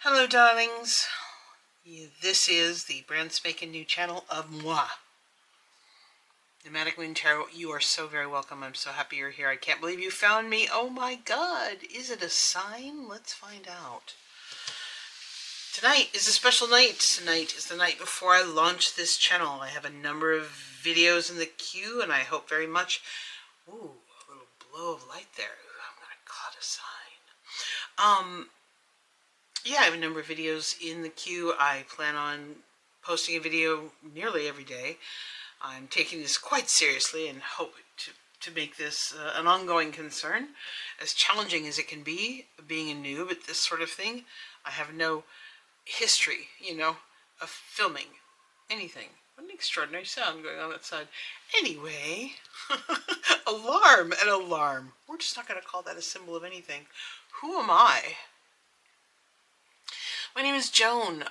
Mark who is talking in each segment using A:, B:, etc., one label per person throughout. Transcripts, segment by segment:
A: Hello, darlings. This is the brand spanking new channel of moi. Nomadic Moon Tarot, you are so very welcome. I'm so happy you're here. I can't believe you found me. Oh my God. Is it a sign? Let's find out. Tonight is a special night. Tonight is the night before I launch this channel. I have a number of videos in the queue, and I hope very much... Ooh, a little blow of light there. I'm going to call it a sign. Yeah, I have a number of videos in the queue. I plan on posting a video nearly every day. I'm taking this quite seriously and hope to make this an ongoing concern. As challenging as it can be, being a noob at this sort of thing, I have no history, of filming anything. What an extraordinary sound going on outside. Anyway, alarm, an alarm. We're just not going to call that a symbol of anything. Who am I? My name is Joan.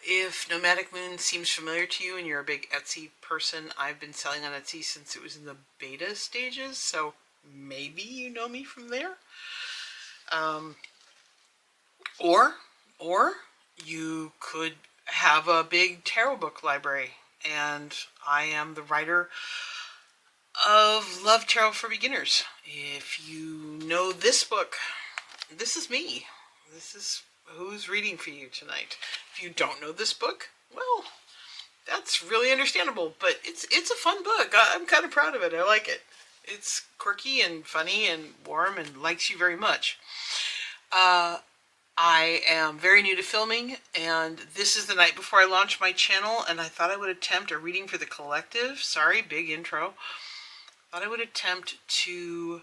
A: If Nomadic Moon seems familiar to you and you're a big Etsy person, I've been selling on Etsy since it was in the beta stages, so maybe you know me from there. Or you could have a big tarot book library, and I am the writer of Love Tarot for Beginners. If you know this book, this is me. This is who's reading for you tonight. If you don't know this book, well, that's really understandable, but it's a fun book. I'm kind of proud of it. I like it. It's quirky and funny and warm and likes you very much. I am very new to filming, and this is the night before I launch my channel, and I thought I would attempt a reading for the collective. Sorry, big intro. Thought I would attempt to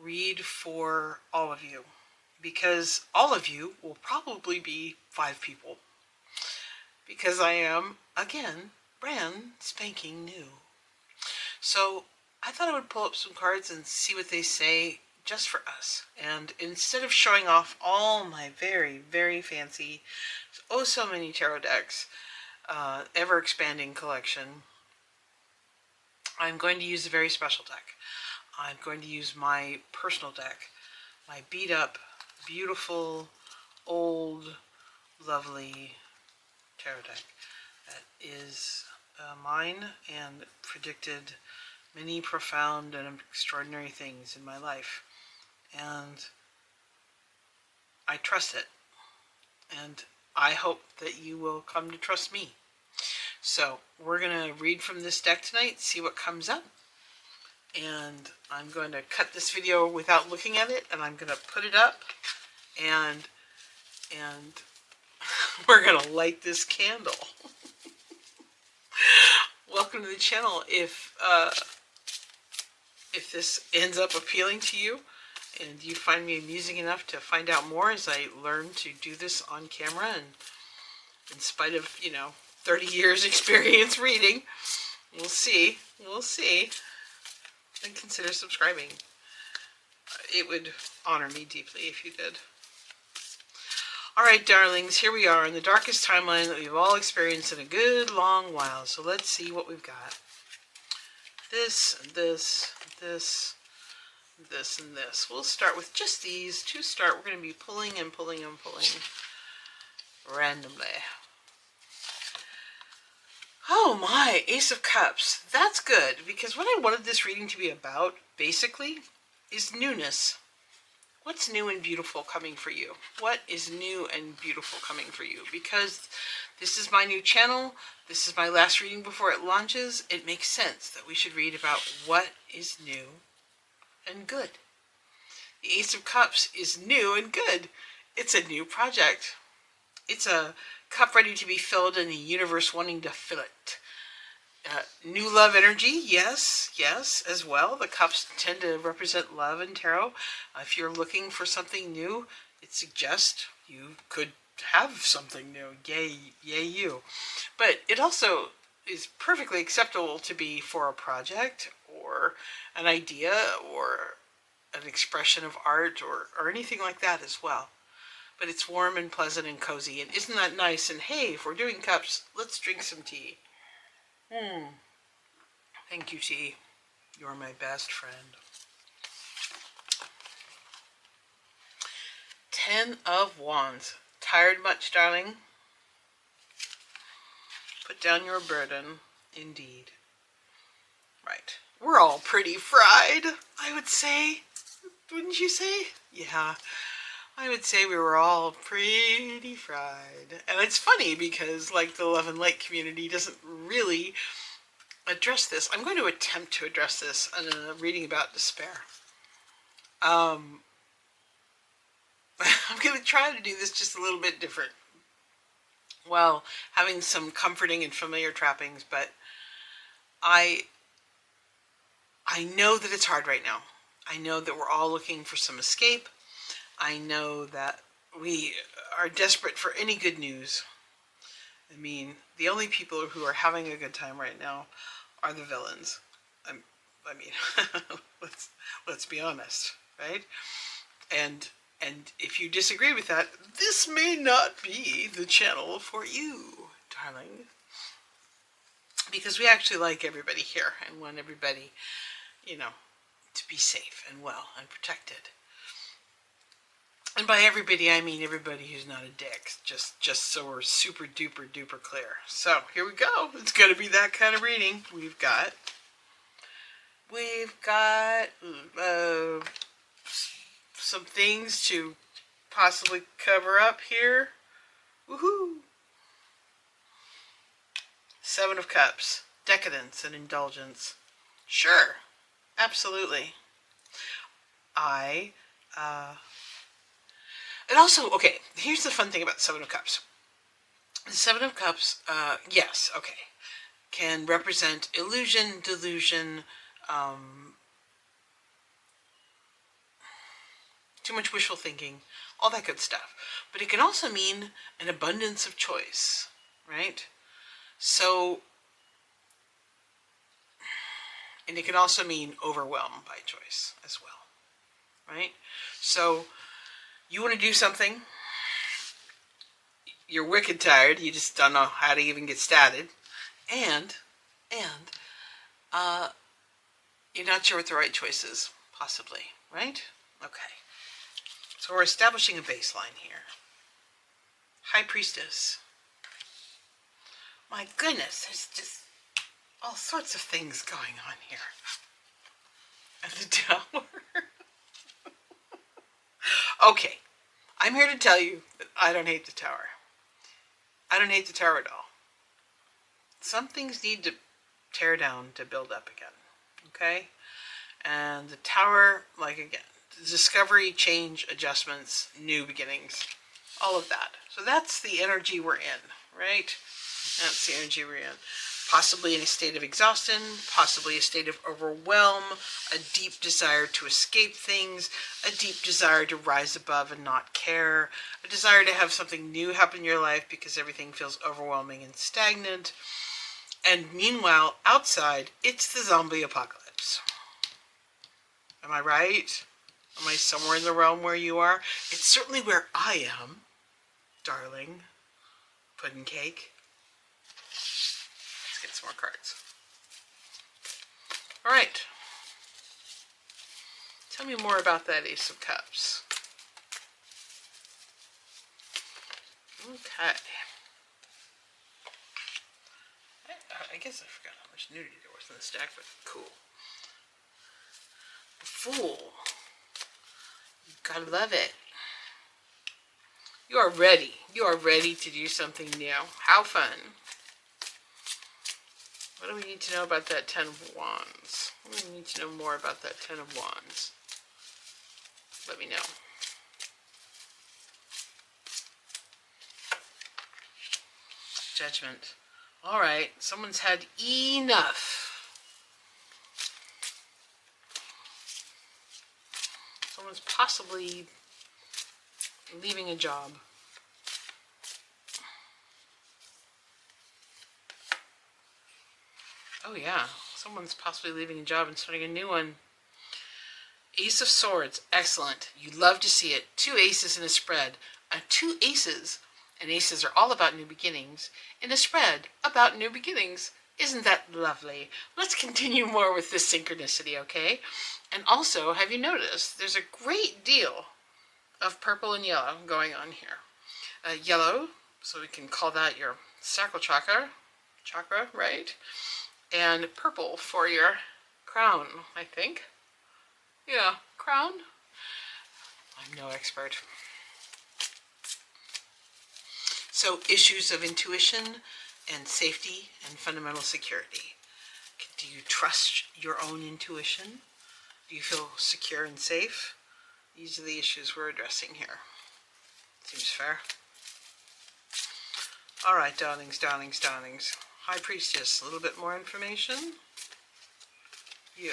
A: read for all of you, because all of you will probably be 5 people, because I am, again, brand spanking new. So I thought I would pull up some cards and see what they say just for us. And instead of showing off all my very, very fancy, so many tarot decks, ever-expanding collection, I'm going to use a very special deck. I'm going to use my personal deck, my beat-up, beautiful, old, lovely tarot deck that is mine and predicted many profound and extraordinary things in my life. And I trust it. And I hope that you will come to trust me. So we're going to read from this deck tonight, see what comes up. And I'm going to cut this video without looking at it, and I'm going to put it up, and we're going to light this candle. Welcome to the channel. If this ends up appealing to you, and you find me amusing enough to find out more as I learn to do this on camera, and in spite of, 30 years experience reading, we'll see, and consider subscribing. It would honor me deeply if you did. Alright, darlings, here we are in the darkest timeline that we've all experienced in a good long while. So let's see what we've got. This, and this, this, this, and this. We'll start with just these. To start, we're going to be pulling and pulling and pulling randomly. Oh my, Ace of Cups. That's good, because what I wanted this reading to be about, basically, is newness. What's new and beautiful coming for you? What is new and beautiful coming for you? Because this is my new channel, this is my last reading before it launches, it makes sense that we should read about what is new and good. The Ace of Cups is new and good. It's a new project. It's a cup ready to be filled and the universe wanting to fill it. New love energy, yes, as well. The cups tend to represent love in tarot. If you're looking for something new, it suggests you could have something new. Yay you. But it also is perfectly acceptable to be for a project or an idea or an expression of art or anything like that as well. But it's warm and pleasant and cozy, and isn't that nice? And hey, if we're doing cups, let's drink some tea. Thank you, tea. You're my best friend. 10 of Wands. Tired much, darling? Put down your burden, indeed. Right. We're all pretty fried, I would say. Wouldn't you say? Yeah. I would say we were all pretty fried. And it's funny because, like, the Love and Light community doesn't really address this. I'm going to attempt to address this in a reading about despair. I'm going to try to do this just a little bit different. Well, having some comforting and familiar trappings, but I know that it's hard right now. I know that we're all looking for some escape. I know that we are desperate for any good news. I mean, the only people who are having a good time right now are the villains. I mean, let's be honest, right? And if you disagree with that, this may not be the channel for you, darling. Because we actually like everybody here and want everybody, you know, to be safe and well and protected. And by everybody, I mean everybody who's not a dick, just so we're super duper duper clear. So here we go. It's going to be that kind of reading. We've got some things to possibly cover up here. Woohoo! 7 of Cups, decadence and indulgence. Sure, absolutely. And also, okay, here's the fun thing about the 7 of Cups. The 7 of Cups, yes, okay, can represent illusion, delusion, too much wishful thinking, all that good stuff. But it can also mean an abundance of choice, right? So, and it can also mean overwhelmed by choice as well, right? So, you want to do something, you're wicked tired, you just don't know how to even get started, and you're not sure what the right choice is, possibly, right? Okay. So we're establishing a baseline here. High Priestess. My goodness, there's just all sorts of things going on here. And the Tower. Okay, I'm here to tell you that I don't hate the Tower. I don't hate the Tower at all. Some things need to tear down to build up again, okay? And the Tower, like again, discovery, change, adjustments, new beginnings, all of that. So that's the energy we're in, right? That's the energy we're in. Possibly in a state of exhaustion, possibly a state of overwhelm, a deep desire to escape things, a deep desire to rise above and not care, a desire to have something new happen in your life because everything feels overwhelming and stagnant. And meanwhile, outside, it's the zombie apocalypse. Am I right? Am I somewhere in the realm where you are? It's certainly where I am, darling. Pudding cake. Let's get some more cards. All right. Tell me more about that Ace of Cups. Okay. I guess I forgot how much nudity there was in the stack, but cool. The Fool. You gotta love it. You are ready. You are ready to do something new. How fun. What do we need to know about that 10 of Wands? What do we need to know more about that 10 of Wands? Let me know. Judgment. All right. Someone's had enough. Someone's possibly leaving a job. Oh yeah, someone's possibly leaving a job and starting a new one. Ace of Swords, excellent. You love to see it. 2 aces in a spread. 2 aces, and aces are all about new beginnings, in a spread about new beginnings. Isn't that lovely? Let's continue more with this synchronicity, okay? And also, have you noticed, there's a great deal of purple and yellow going on here. yellow, so we can call that your sacral chakra, right? And purple for your crown, I think. Yeah, crown. I'm no expert. So issues of intuition and safety and fundamental security. Do you trust your own intuition? Do you feel secure and safe? These are the issues we're addressing here. Seems fair. All right, darlings, darlings, darlings. High Priestess, a little bit more information. You.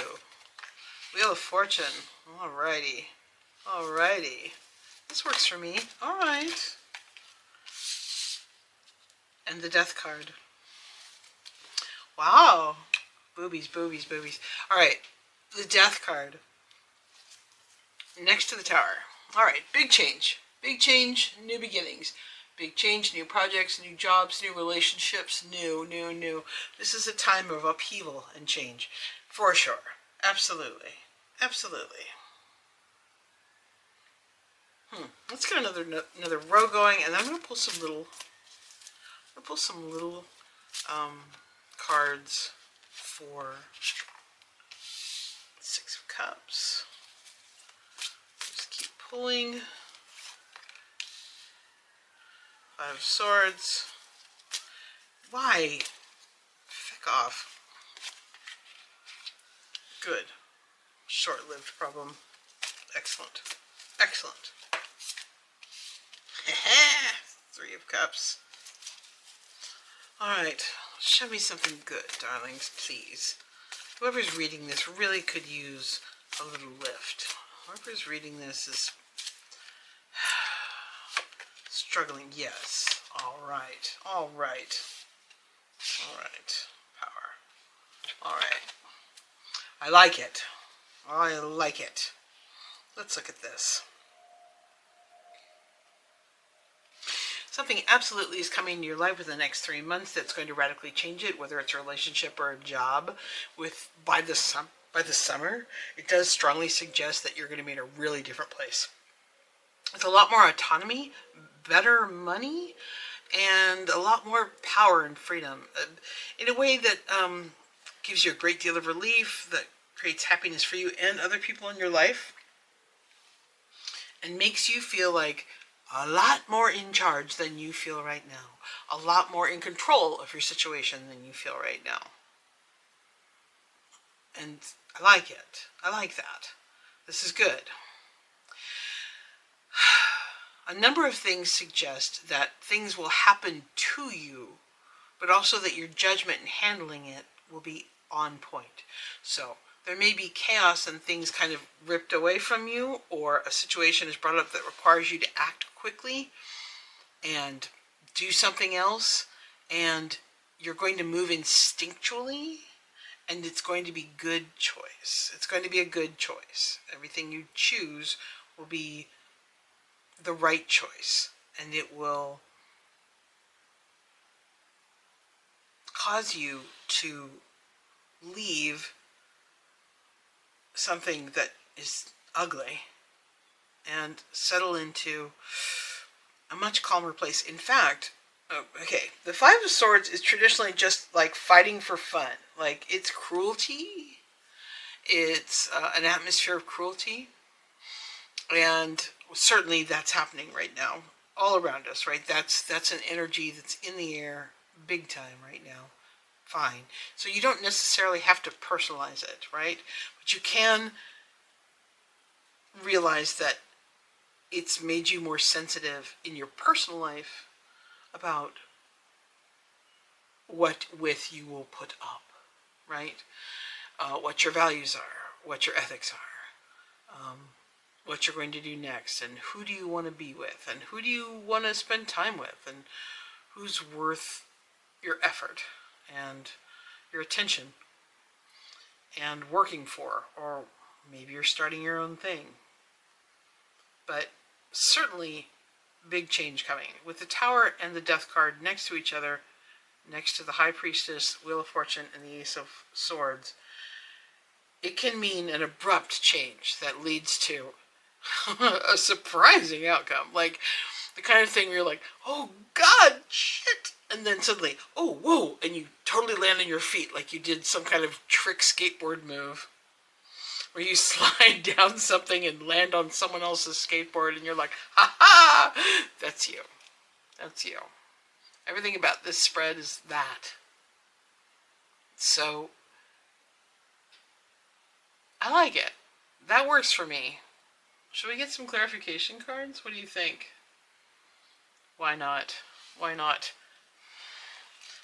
A: Wheel of Fortune. Alrighty. Alrighty. This works for me. All right. And the Death card. Wow. Boobies, boobies, boobies. All right. The Death card. Next to the Tower. All right. Big change. Big change, new beginnings. Big change, new projects, new jobs, new relationships, new. This is a time of upheaval and change. For sure. Absolutely. Absolutely. Let's get another row going, and I'm going to pull some little cards for Six of Cups. Just keep pulling. Five of Swords. Why? Feck off. Good. Short-lived problem. Excellent. Excellent. Three of Cups. Alright. Show me something good, darlings, please. Whoever's reading this really could use a little lift. Whoever's reading this is struggling. Yes. Alright. Alright. Alright. Power. Alright. I like it. I like it. Let's look at this. Something absolutely is coming into your life within the next 3 months that's going to radically change it, whether it's a relationship or a job. By the summer, it does strongly suggest that you're going to be in a really different place. With a lot more autonomy, better money, and a lot more power and freedom. In a way that gives you a great deal of relief, that creates happiness for you and other people in your life, and makes you feel like a lot more in charge than you feel right now. A lot more in control of your situation than you feel right now. And I like it. I like that. This is good. A number of things suggest that things will happen to you, but also that your judgment in handling it will be on point. So there may be chaos and things kind of ripped away from you, or a situation is brought up that requires you to act quickly and do something else, and you're going to move instinctually, and it's going to be good choice. It's going to be a good choice. Everything you choose will be the right choice, and it will cause you to leave something that is ugly and settle into a much calmer place. In fact, the Five of Swords is traditionally just like fighting for fun. Like, it's cruelty. It's an atmosphere of cruelty. And certainly that's happening right now, all around us, right? That's an energy that's in the air big time right now. Fine. So you don't necessarily have to personalize it, right? But you can realize that it's made you more sensitive in your personal life about what width you will put up, right? What your values are, what your ethics are, what you're going to do next, and who do you want to be with, and who do you want to spend time with, and who's worth your effort and your attention and working for, or maybe you're starting your own thing. But certainly big change coming. With the Tower and the Death card next to each other, next to the High Priestess, Wheel of Fortune, and the Ace of Swords, it can mean an abrupt change that leads to a surprising outcome. Like, The kind of thing where you're like, oh God, shit. And then suddenly, oh, whoa, and you totally land on your feet like you did some kind of trick skateboard move. Where you slide down something and land on someone else's skateboard and you're like, ha ha! That's you. That's you. Everything about this spread is that. So, I like it. That works for me. Should we get some clarification cards? What do you think? Why not? Why not?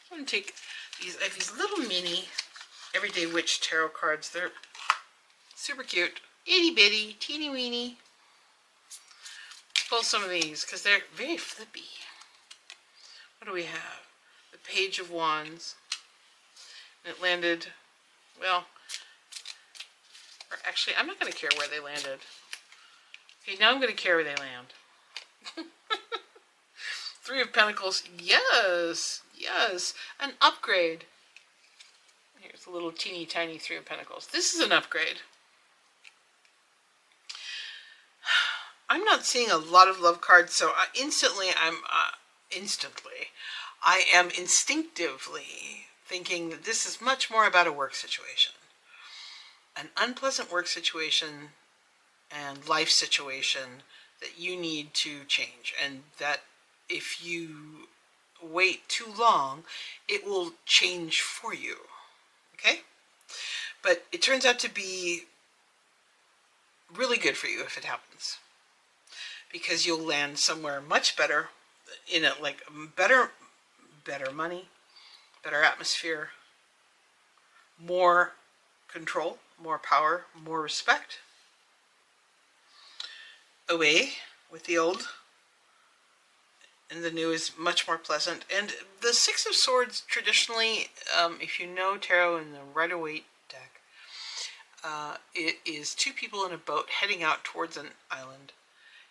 A: I'm going to take these. I have these little mini Everyday Witch tarot cards. They're super cute. Itty bitty, teeny weeny. Pull some of these because they're very flippy. What do we have? The Page of Wands. And it landed, well, or actually, I'm not going to care where they landed. Okay, now I'm going to care where they land. Three of Pentacles. Yes, yes. An upgrade. Here's a little teeny tiny Three of Pentacles. This is an upgrade. I'm not seeing a lot of love cards, so instantly I am instinctively thinking that this is much more about a work situation. An unpleasant work situation and life situation that you need to change, and that if you wait too long, it will change for you. Okay? But it turns out to be really good for you if it happens. Because you'll land somewhere much better, in a like better money, better atmosphere, more control, more power, more respect. Away with the old, and the new is much more pleasant. And the Six of Swords, traditionally, if you know tarot in the Rider-Waite deck, it is two people in a boat heading out towards an island.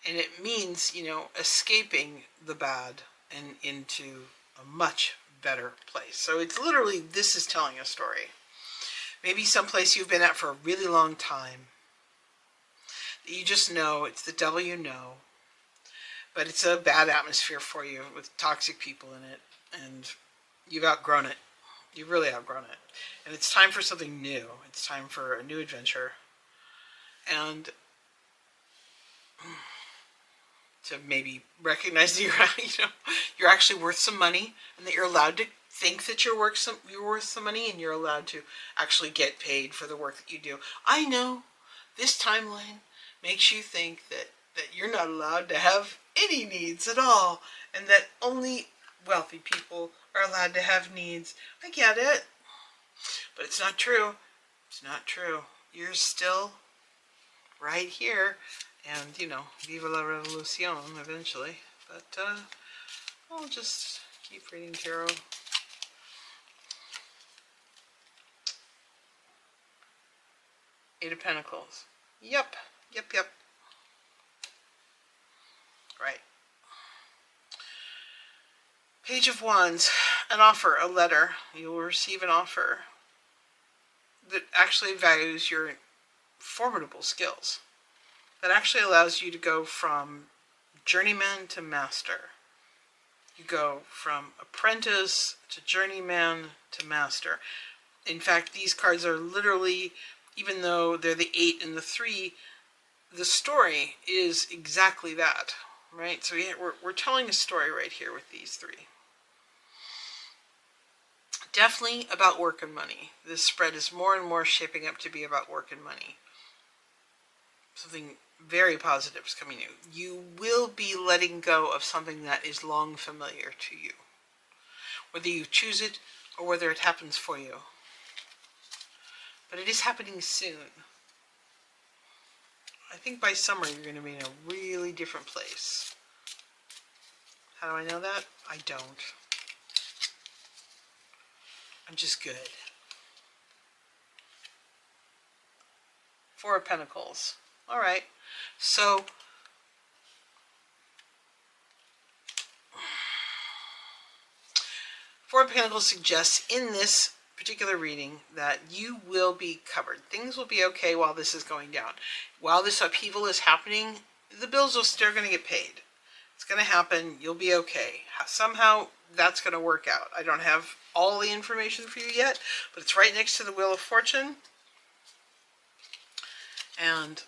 A: And it means, you know, escaping the bad and into a much better place. So it's literally, this is telling a story. Maybe someplace you've been at for a really long time. You just know, it's the devil you know. But it's a bad atmosphere for you with toxic people in it. And you've outgrown it. You've really outgrown it. And it's time for something new. It's time for a new adventure. And to maybe recognize that you're actually worth some money, and that you're allowed to think that you're worth some money, and you're allowed to actually get paid for the work that you do. I know this timeline makes you think that you're not allowed to have any needs at all, and that only wealthy people are allowed to have needs. I get it, but it's not true. It's not true. You're still right here. And, you know, viva la revolution eventually. But I'll just keep reading tarot. Eight of Pentacles. Yep. Right. Page of Wands. An offer, a letter. You will receive an offer that actually values your formidable skills. That actually allows you to go from journeyman to master. You go from apprentice to journeyman to master. In fact, these cards are literally, even though they're the 8 and the 3, the story is exactly that, right? So we're telling a story right here with these 3. Definitely about work and money. This spread is more and more shaping up to be about work and money. Something very positive is coming in. You will be letting go of something that is long familiar to you. Whether you choose it or whether it happens for you. But it is happening soon. I think by summer you're going to be in a really different place. How do I know that? I don't. I'm just good. Four of Pentacles. All right. So, Four of Pentacles suggests in this particular reading that you will be covered. Things will be okay while this is going down. While this upheaval is happening, the bills are still going to get paid. It's going to happen. You'll be okay. Somehow that's going to work out. I don't have all the information for you yet, but it's right next to the Wheel of Fortune. And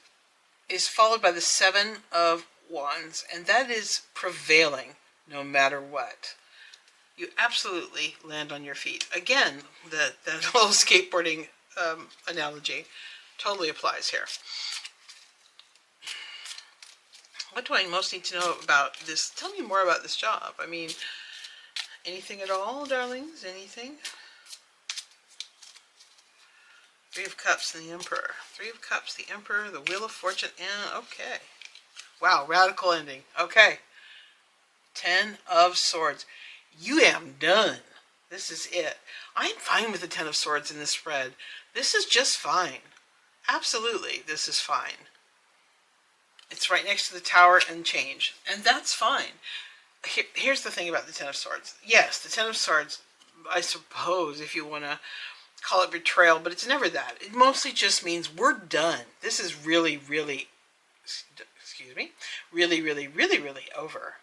A: is followed by the Seven of Wands. And that is prevailing no matter what. You absolutely land on your feet. Again, that whole skateboarding analogy totally applies here. What do I most need to know about this? Tell me more about this job. I mean, anything at all, darlings? Anything? Three of Cups and the Emperor. Three of Cups, the Emperor, the Wheel of Fortune, and okay. Wow, radical ending. Okay. 10 of Swords. You am done. This is it. I'm fine with the 10 of Swords in this spread. This is just fine. Absolutely, this is fine. It's right next to the Tower and Change. And that's fine. Here's the thing about the 10 of Swords. Yes, the 10 of Swords, I suppose, if you want to call it betrayal, but it's never that. It mostly just means we're done. This is really, really, really, really, really, really over.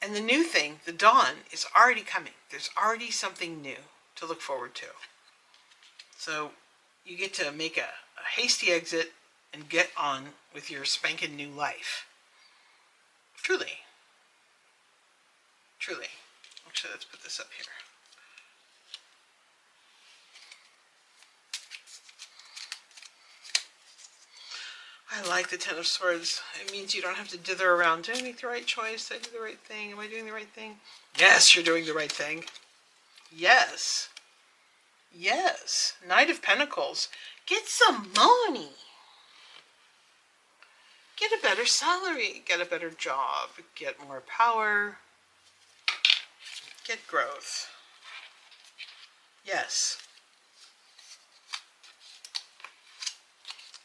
A: And the new thing, the dawn, is already coming. There's already something new to look forward to. So you get to make a hasty exit and get on with your spanking new life. Truly. Truly. Actually, let's put this up here. I like the 10 of Swords. It means you don't have to dither around. Did I make the right choice? Did I do the right thing? Am I doing the right thing? Yes, you're doing the right thing. Yes. Yes. Knight of Pentacles. Get some money. Get a better salary. Get a better job. Get more power. Get growth. Yes.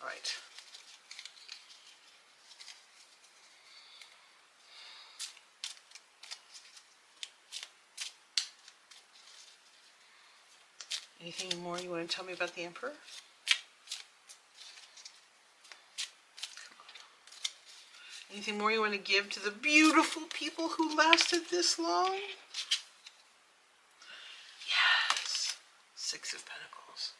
A: All right. Anything more you want to tell me about the Emperor? Anything more you want to give to the beautiful people who lasted this long? Yes. Six of Pentacles.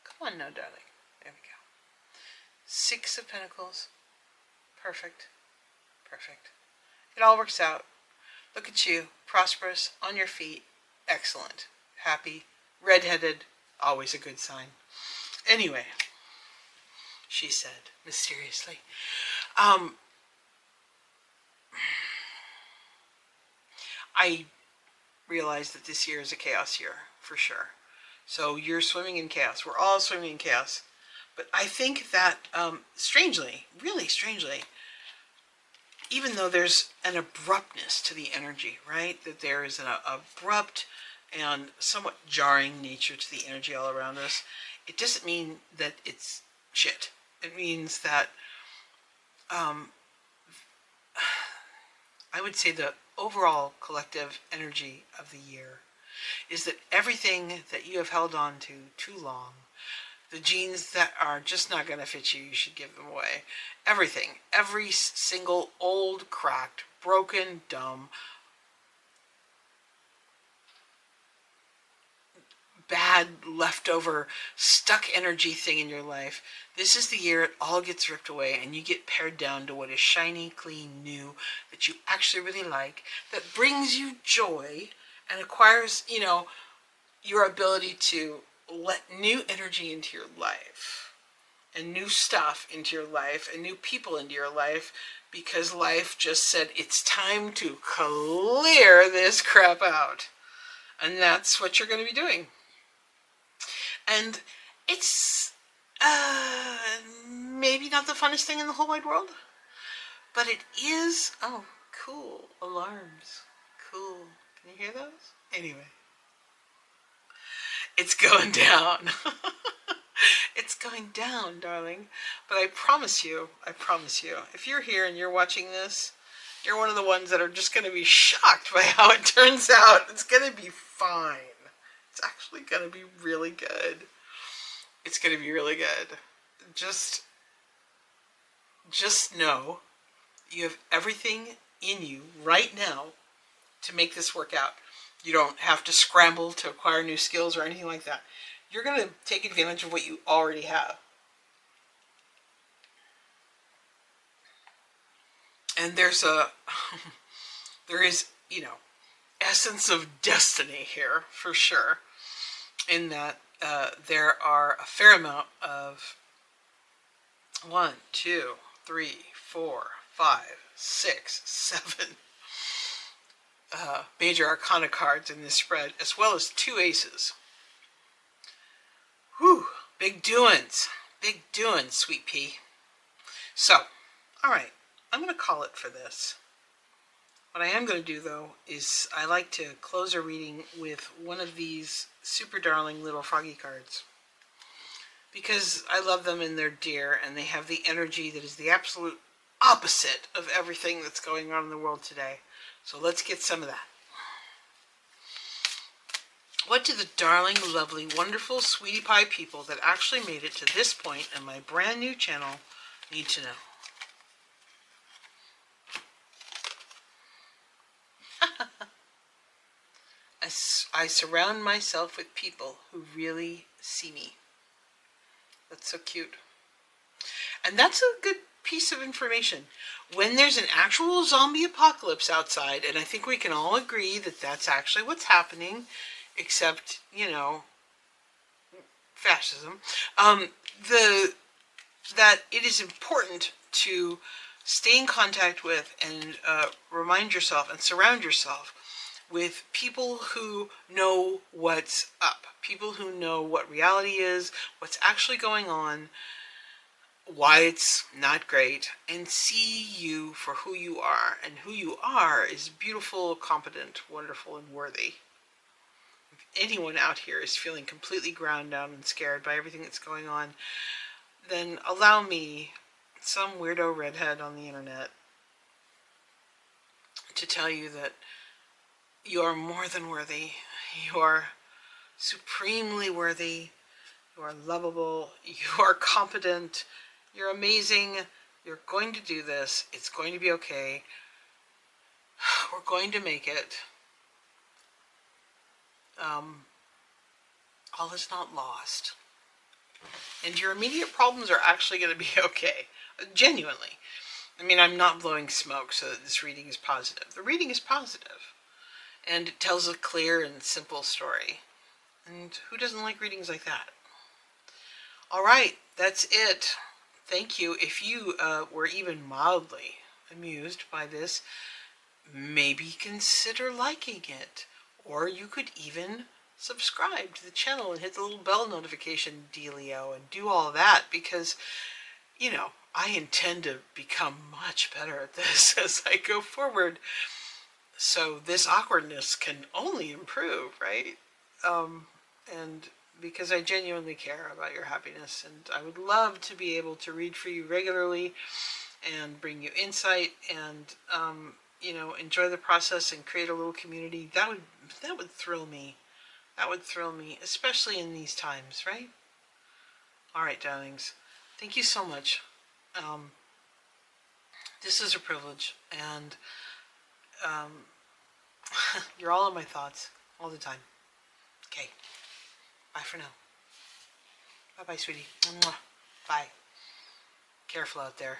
A: Come on now, darling. There we go. Six of Pentacles. Perfect. Perfect. It all works out. Look at you. Prosperous. On your feet. Excellent. Happy. Red-headed. Always a good sign. Anyway, she said mysteriously. I realize that this year is a chaos year, for sure. So you're swimming in chaos. We're all swimming in chaos. But I think that, strangely, really strangely, even though there's an abruptness to the energy, right? That there is an abrupt and somewhat jarring nature to the energy all around us, it doesn't mean that it's shit. It means that I would say the overall collective energy of the year is that everything that you have held on to too long, the jeans that are just not going to fit you, you should give them away. Everything, every single old, cracked, broken, dumb, bad, leftover, stuck energy thing in your life, this is the year it all gets ripped away and you get pared down to what is shiny, clean, new, that you actually really like, that brings you joy and acquires, your ability to let new energy into your life and new stuff into your life and new people into your life, because life just said it's time to clear this crap out. And that's what you're going to be doing. And it's maybe not the funnest thing in the whole wide world, but it is. Oh, cool. Alarms. Cool. Can you hear those? Anyway. It's going down. It's going down, darling. But I promise you, if you're here and you're watching this, you're one of the ones that are just going to be shocked by how it turns out. It's going to be fine. It's actually going to be really good. It's going to be really good. Just just know you have everything in you right now to make this work out. You don't have to scramble to acquire new skills or anything like that. You're going to take advantage of what you already have. And there is, essence of destiny here for sure, in that there are a fair amount of 1, 2, 3, 4, 5, 6, 7 major arcana cards in this spread, as well as 2 aces. Whew, big doings, sweet pea. So, all right, I'm going to call it for this. What I am going to do, though, is I like to close a reading with one of these super darling little froggy cards, because I love them and they're dear, and they have the energy that is the absolute opposite of everything that's going on in the world today. So let's get some of that. What do the darling, lovely, wonderful sweetie pie people that actually made it to this point in my brand new channel need to know? I surround myself with people who really see me. That's so cute. And that's a good piece of information. When there's an actual zombie apocalypse outside, and I think we can all agree that that's actually what's happening, except, fascism, that it is important to stay in contact with and remind yourself and surround yourself with people who know what's up, people who know what reality is, what's actually going on, why it's not great, and see you for who you are. And who you are is beautiful, competent, wonderful, and worthy. If anyone out here is feeling completely ground down and scared by everything that's going on, then allow me, some weirdo redhead on the internet, to tell you that you are more than worthy. You are supremely worthy. You are lovable. You are competent. You're amazing. You're going to do this. It's going to be okay. We're going to make it. All is not lost. And your immediate problems are actually going to be okay. Genuinely. I mean, I'm not blowing smoke so that this reading is positive. The reading is positive. And it tells a clear and simple story. And who doesn't like readings like that? All right, that's it. Thank you. If you were even mildly amused by this, maybe consider liking it. Or you could even subscribe to the channel and hit the little bell notification dealio and do all that, because, I intend to become much better at this as I go forward. So this awkwardness can only improve, right? And because I genuinely care about your happiness, and I would love to be able to read for you regularly and bring you insight and, enjoy the process and create a little community. That would thrill me. That would thrill me, especially in these times, right? All right, darlings. Thank you so much. This is a privilege, and you're all in my thoughts all the time. Okay. Bye for now. Bye-bye, sweetie. Mwah. Bye. Careful out there.